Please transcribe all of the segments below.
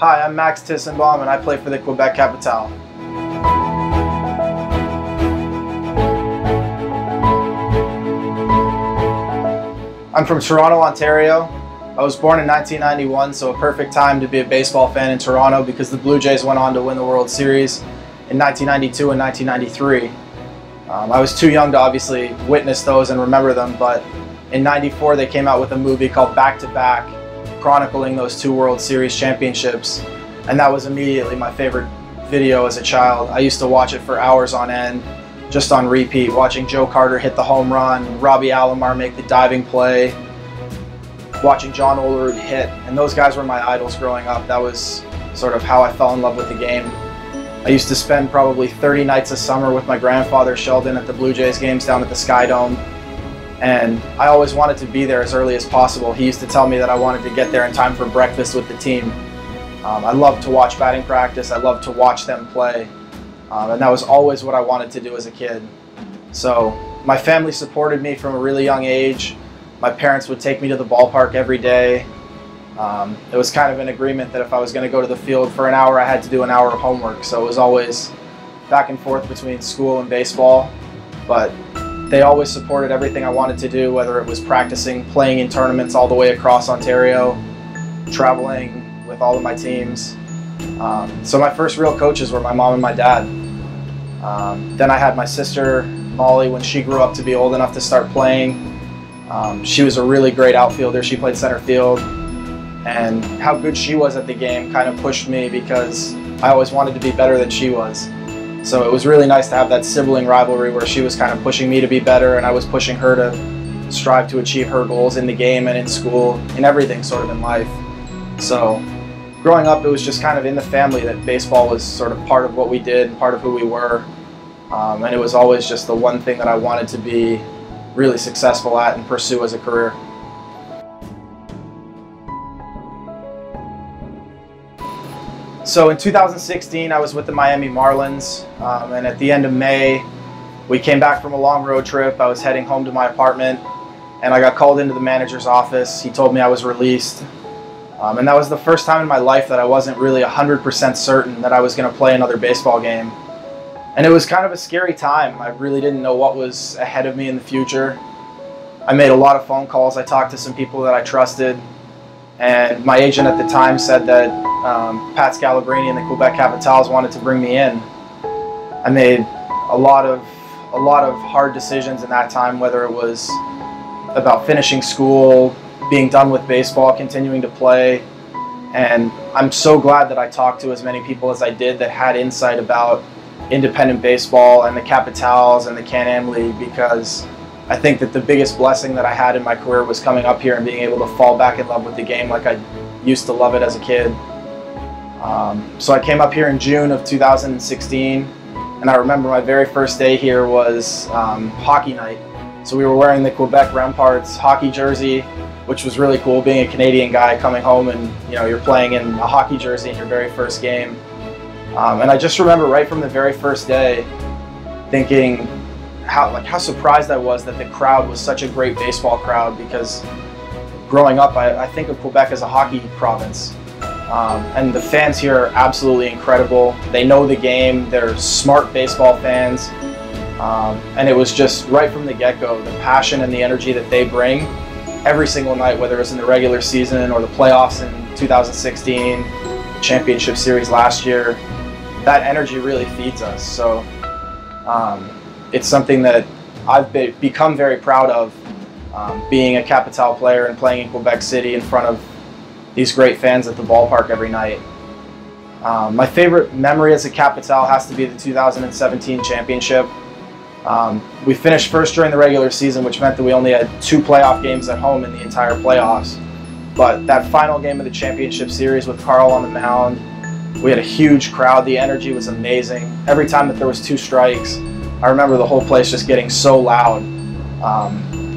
Hi, I'm Maxx Tissenbaum and I play for the Québec Capitale. I'm from Toronto, Ontario. I was born in 1991, so a perfect time to be a baseball fan in Toronto because the Blue Jays went on to win the World Series in 1992 and 1993. I was too young to obviously witness those and remember them, but in '94 they came out with a movie called Back to Back, chronicling those two World Series championships, and that was immediately my favorite video as a child. I used to watch it for hours on end, just on repeat, watching Joe Carter hit the home run, Robbie Alomar make the diving play, watching John Olerud hit, and those guys were my idols growing up. That was sort of how I fell in love with the game. I used to spend probably 30 nights a summer with my grandfather Sheldon at the Blue Jays games down at the Sky Dome, and I always wanted to be there as early as possible. He used to tell me that I wanted to get there in time for breakfast with the team. I loved to watch batting practice, I loved to watch them play, and that was always what I wanted to do as a kid. So my family supported me from a really young age. My parents would take me to the ballpark every day. It was kind of an agreement that if I was going to go to the field for an hour, I had to do an hour of homework. So it was always back and forth between school and baseball. But they always supported everything I wanted to do, whether it was practicing, playing in tournaments all the way across Ontario, traveling with all of my teams. So my first real coaches were my mom and my dad. Then I had my sister, Molly, when she grew up to be old enough to start playing. She was a really great outfielder. She played center field, and how good she was at the game kind of pushed me because I always wanted to be better than she was. So it was really nice to have that sibling rivalry where she was kind of pushing me to be better and I was pushing her to strive to achieve her goals in the game and in school, in everything sort of in life. So growing up, it was just kind of in the family that baseball was sort of part of what we did, part of who we were, and it was always just the one thing that I wanted to be really successful at and pursue as a career. So in 2016, I was with the Miami Marlins, and at the end of May, we came back from a long road trip. I was heading home to my apartment, and I got called into the manager's office. He told me I was released, and that was the first time in my life that I wasn't really 100% certain that I was going to play another baseball game. And it was kind of a scary time. I really didn't know what was ahead of me in the future. I made a lot of phone calls. I talked to some people that I trusted. And my agent at the time said that Pat Scalabrini and the Québec Capitales wanted to bring me in. I made a lot of hard decisions in that time, whether it was about finishing school, being done with baseball, continuing to play. And I'm so glad that I talked to as many people as I did that had insight about independent baseball and the Capitals and the Can-Am League, because I think that the biggest blessing that I had in my career was coming up here and being able to fall back in love with the game like I used to love it as a kid. So I came up here in June of 2016, and I remember my very first day here was hockey night. So we were wearing the Quebec Remparts hockey jersey, which was really cool, being a Canadian guy coming home and you're playing in a hockey jersey in your very first game. And I just remember right from the very first day thinking how surprised I was that the crowd was such a great baseball crowd, because growing up I think of Quebec as a hockey province. And the fans here are absolutely incredible. They know the game, they're smart baseball fans. And it was just right from the get-go, the passion and the energy that they bring every single night, whether it's in the regular season or the playoffs in 2016, championship series last year. That energy really feeds us. So it's something that I've become very proud of, being a Capitale player and playing in Quebec City in front of these great fans at the ballpark every night. My favorite memory as a Capitale has to be the 2017 championship. We finished first during the regular season, which meant that we only had 2 playoff games at home in the entire playoffs. But that final game of the championship series with Carl on the mound, we had a huge crowd. The energy was amazing. Every time that there was 2 strikes, I remember the whole place just getting so loud.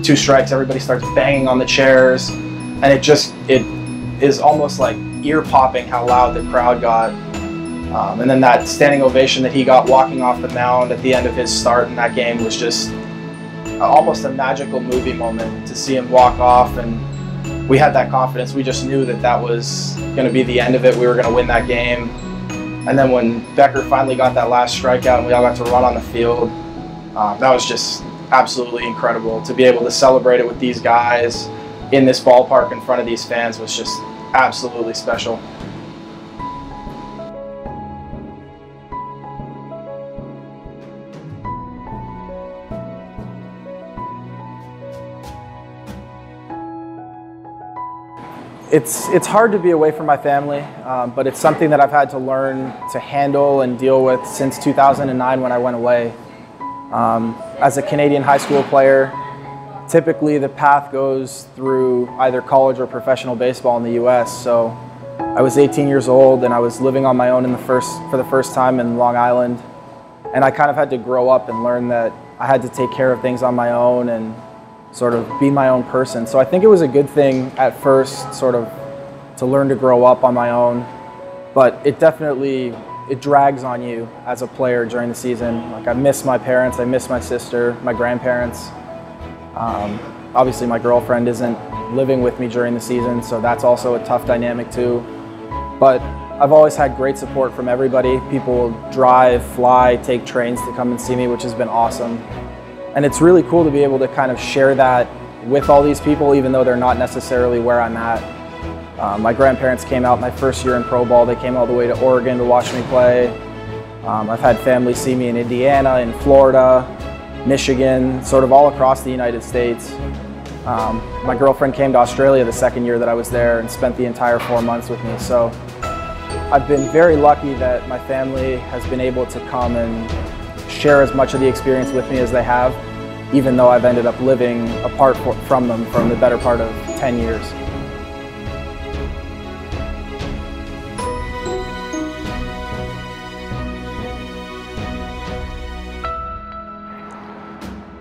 2 strikes, everybody starts banging on the chairs, and it is almost like ear-popping how loud the crowd got. And then that standing ovation that he got walking off the mound at the end of his start in that game was just almost a magical movie moment to see him walk off. And we had that confidence. We just knew that that was going to be the end of it. We were going to win that game. And then when Becker finally got that last strikeout and we all got to run on the field, that was just absolutely incredible. To be able to celebrate it with these guys in this ballpark in front of these fans was just absolutely special. It's hard to be away from my family, but it's something that I've had to learn to handle and deal with since 2009 when I went away. As a Canadian high school player, typically the path goes through either college or professional baseball in the US. So I was 18 years old and I was living on my own for the first time in Long Island. And I kind of had to grow up and learn that I had to take care of things on my own and sort of be my own person. So I think it was a good thing at first, sort of to learn to grow up on my own, but it drags on you as a player during the season. Like, I miss my parents, I miss my sister, my grandparents. Obviously my girlfriend isn't living with me during the season, so that's also a tough dynamic too. But I've always had great support from everybody. People drive, fly, take trains to come and see me, which has been awesome. And it's really cool to be able to kind of share that with all these people, even though they're not necessarily where I'm at. My grandparents came out my first year in pro ball. They came all the way to Oregon to watch me play. I've had family see me in Indiana, in Florida, Michigan, sort of all across the United States. My girlfriend came to Australia the second year that I was there and spent the entire 4 months with me. So I've been very lucky that my family has been able to come and share as much of the experience with me as they have, even though I've ended up living apart from them for the better part of 10 years.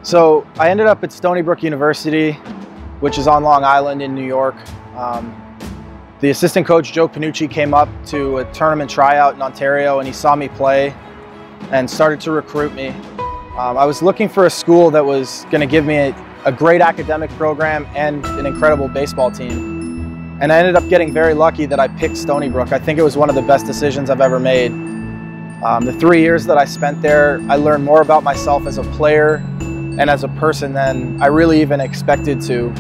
So I ended up at Stony Brook University, which is on Long Island in New York. The assistant coach, Joe Panucci, came up to a tournament tryout in Ontario and he saw me play and started to recruit me. I was looking for a school that was going to give me a great academic program and an incredible baseball team. And I ended up getting very lucky that I picked Stony Brook. I think it was one of the best decisions I've ever made. The 3 years that I spent there, I learned more about myself as a player and as a person than I really even expected to.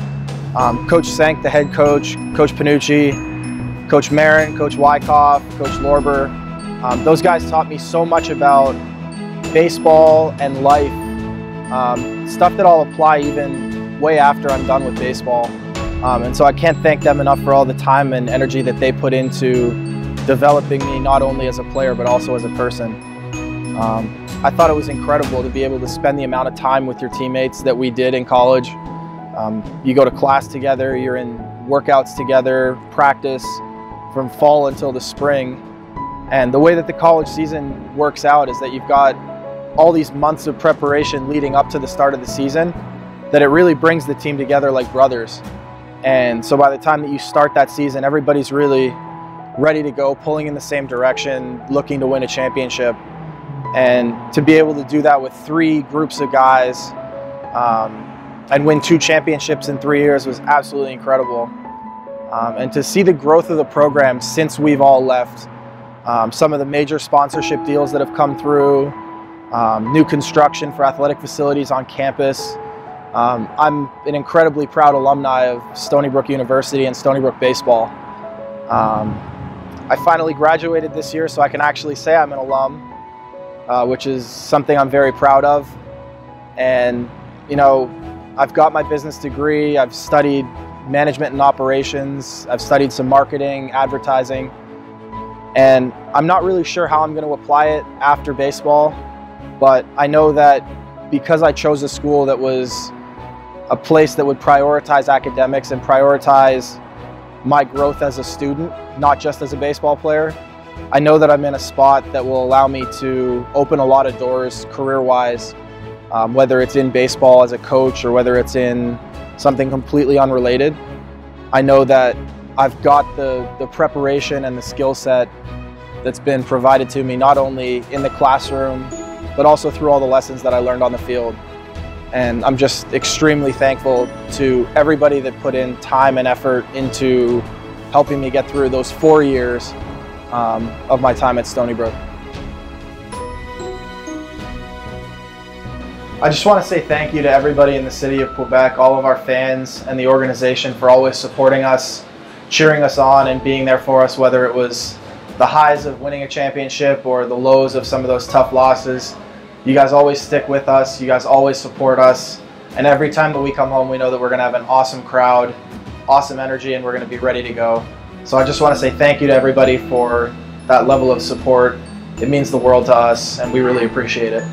Coach Sank, the head coach, Coach Panucci, Coach Marin, Coach Wyckoff, Coach Lorber, those guys taught me so much about baseball and life, stuff that I'll apply even way after I'm done with baseball. And so I can't thank them enough for all the time and energy that they put into developing me, not only as a player, but also as a person. I thought it was incredible to be able to spend the amount of time with your teammates that we did in college. You go to class together, you're in workouts together, practice from fall until the spring. And the way that the college season works out is that you've got all these months of preparation leading up to the start of the season, that it really brings the team together like brothers. And so by the time that you start that season, everybody's really ready to go, pulling in the same direction, looking to win a championship. And to be able to do that with 3 groups of guys and win 2 championships in 3 years was absolutely incredible. And to see the growth of the program since we've all left, some of the major sponsorship deals that have come through, new construction for athletic facilities on campus. I'm an incredibly proud alumni of Stony Brook University and Stony Brook baseball. I finally graduated this year, so I can actually say I'm an alum, which is something I'm very proud of. And, you know, I've got my business degree, I've studied management and operations, I've studied some marketing, advertising, and I'm not really sure how I'm going to apply it after baseball, but I know that because I chose a school that was a place that would prioritize academics and prioritize my growth as a student, not just as a baseball player, I know that I'm in a spot that will allow me to open a lot of doors career-wise, whether it's in baseball as a coach or whether it's in something completely unrelated. I know that I've got the preparation and the skill set that's been provided to me, not only in the classroom, but also through all the lessons that I learned on the field. And I'm just extremely thankful to everybody that put in time and effort into helping me get through those 4 years of my time at Stony Brook. I just want to say thank you to everybody in the city of Quebec, all of our fans and the organization for always supporting us, cheering us on and being there for us, whether it was the highs of winning a championship or the lows of some of those tough losses. You guys always stick with us, you guys always support us, and every time that we come home we know that we're going to have an awesome crowd, awesome energy, and we're going to be ready to go. So I just want to say thank you to everybody for that level of support. It means the world to us and we really appreciate it.